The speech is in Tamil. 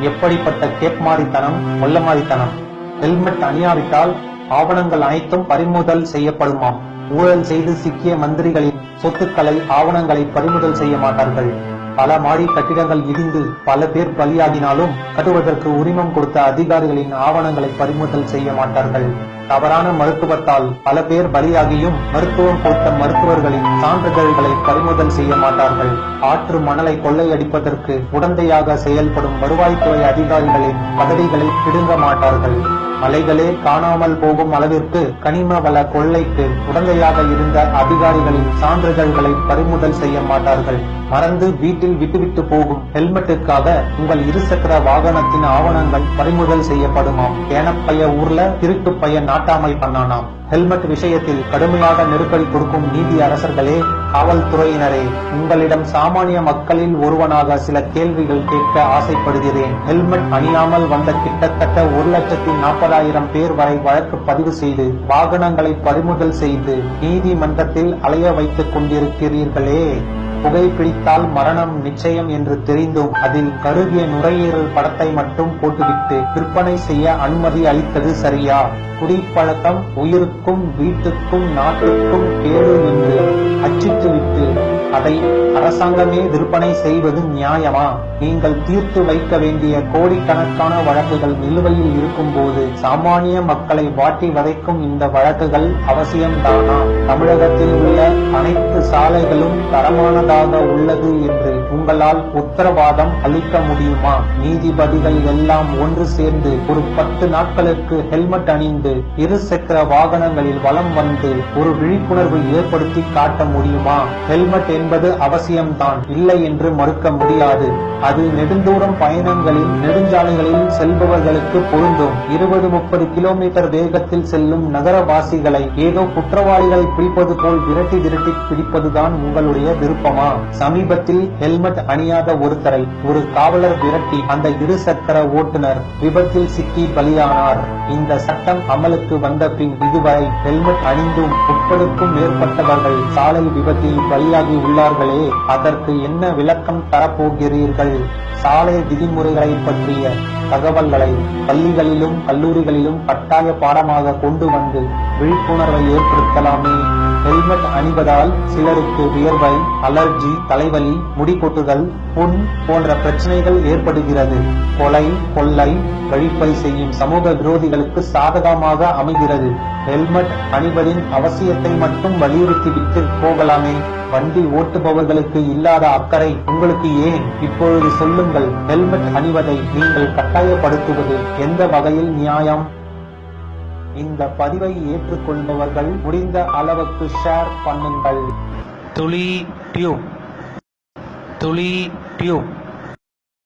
எப்படிப்பட்ட கேப்மாரித்தனம், கொல்லமாரித்தனம்! ஹெல்மெட் அணியாவிட்டால் ஆவணங்கள் அனைத்தும் பறிமுதல் செய்யப்படுமாம். ஊழல் செய்து சிக்கிய மந்திரிகளின் சொத்துக்களை, ஆவணங்களை பறிமுதல் செய்ய மாட்டார்கள். பல மாடி கட்டிடங்கள் இடிந்து பல பேர் பலியாகினாலும் கட்டுவதற்கு உரிமம் கொடுத்த அதிகாரிகளின் ஆவணங்களை பறிமுதல் செய்ய மாட்டார்கள். தவறான மருத்துவத்தால் பல பேர் பலியாகியும் மருத்துவம் கொடுத்த மருத்துவர்களின் சான்றிதழ்களை பறிமுதல் செய்ய மாட்டார்கள். ஆற்று மணலை கொள்ளையடிப்பதற்கு உடந்தையாக செயல்படும் வருவாய்த்துறை அதிகாரிகளின் பதவிகளை பிடுங்க மாட்டார்கள். மலைகளே காணாமல் போகும் அளவிற்கு கனிம வள கொள்ளைக்கு உடந்தையாக இருந்த அதிகாரிகளின் சான்றிதழ்களை பறிமுதல் செய்ய மாட்டார்கள். மறந்து வீட்டில் விட்டுவிட்டு போகும் ஹெல்மெட்டுக்காக உங்கள் இருசக்கர வாகனத்தின் ஆவணங்கள் பறிமுதல் செய்யப்படுமாம். ஏனப்பைய ஊர்ல திருட்டு பையன் நாட்டாமை பண்ணானாம். ஹெல்மெட் விஷயத்தில் கடுமையாக நெருக்கடி கொடுக்கும் நீதி அரசர்களே, காவல்துறையினரே, உங்களிடம் சாமானிய மக்களில் ஒருவனாக சில கேள்விகள் கேட்க ஆசைப்படுகிறேன். ஹெல்மெட் அணியாமல் வந்த கிட்டத்தட்ட 1,40,000 பேர் வரை வழக்கு பதிவு செய்து வாகனங்களை பறிமுதல் செய்து நீதிமன்றத்தில் அலைய வைத்துக் கொண்டிருக்கிறீர்களே. புகைப்பிடித்தால் மரணம் நிச்சயம் என்று தெரிந்தும் அதில் கருகிய நுரையீரல் படத்தை மட்டும் போட்டுவிட்டு விற்பனை செய்ய அனுமதி அளித்தது சரியா? குடிப்பழக்கம் உயிருக்கும் வீட்டுக்கும் நாட்டுக்கும் கேடு என்று அச்சிட்டுவிட்டு அதை அரசாங்கமே விற்பனை செய்வது நியாயமா? நீங்கள் தீர்த்து வைக்க வேண்டிய கோடிக்கணக்கான வழக்குகள் நிலுவையில் இருக்கும் போது சாமானிய மக்களை வாட்டி வதைக்கும் இந்த வழக்குகள் அவசியம்தானா? தமிழகத்தில் உள்ள அனைத்து சாலைகளும் தரமானதாக உள்ளது என்று உங்களால் உத்தரவாதம் அளிக்க முடியுமா? நீதிபதிகள் எல்லாம் ஒன்று சேர்ந்து ஒரு 10 நாட்களுக்கு ஹெல்மெட் அணிந்து இருசக்கர வாகனங்களில் வலம் வந்து ஒரு விழிப்புணர்வு ஏற்படுத்தி காட்ட முடியுமா? ஹெல்மெட் என்பது அவசியம்தான், இல்லை என்று மறுக்க முடியாது. அது நெடுந்தூரம் பயணங்களில் நெடுஞ்சாலைகளில் செல்பவர்களுக்கு பொருந்தும். 20-30 கிலோமீட்டர் வேகத்தில் செல்லும் நகரவாசிகளை ஏதோ குற்றவாளிகளை பிடிப்பது போல் விரட்டி பிடிப்பதுதான் உங்களுடைய விருப்பமா? சமீபத்தில் ஹெல்மெட் அணியாத ஒருத்தரை ஒரு காவலர் விரட்டி அந்த இருசக்கர ஓட்டுநர் விபத்தில் சிக்கி பலியானார். இந்த சட்டம் அமலுக்கு வந்த பின் இதுவரை ஹெல்மெட் அணிந்தும் 30க்கும் மேற்பட்டவர்கள் சாலை விபத்தில் பலியாகி உள்ளார்களே. அதற்கு என்ன விளக்கம் தரப்போகிறீர்கள்? சாலை விதிமுறைகளை பற்றிய தகவல்களை பள்ளிகளிலும் கல்லூரிகளிலும் கட்டாய பாடமாக கொண்டு வந்து விழிப்புணர்வை ஏற்படுத்தலாமே. ஹெல்மெட் அணிவதால் சிலருக்கு வியர்வை, அலர்ஜி, தலைவலி, முடி கொட்டுதல், புண் போன்ற பிரச்சனைகள் ஏற்படுகிறது. கொலை, கொள்ளை, கழிப்பை செய்யும் சமூக விரோதிகளுக்கு சாதகமாக அமைகிறது. ஹெல்மெட் அணிவதின் அவசியத்தை மட்டும் வலியுறுத்திவிட்டு போகலாமே. வண்டி ஓட்டுபவர்களுக்கு இல்லாத அக்கறை உங்களுக்கு ஏன்? இப்பொழுது சொல்லுங்கள், ஹெல்மெட் அணிவதை நீங்கள் கட்டாயப்படுத்துவது எந்த வகையில் நியாயம்? இந்த பதிவை ஏற்றுக்கொள்பவர்கள் முடிந்த அளவுக்கு ஷேர் பண்ணுங்கள். துளி டியூப்.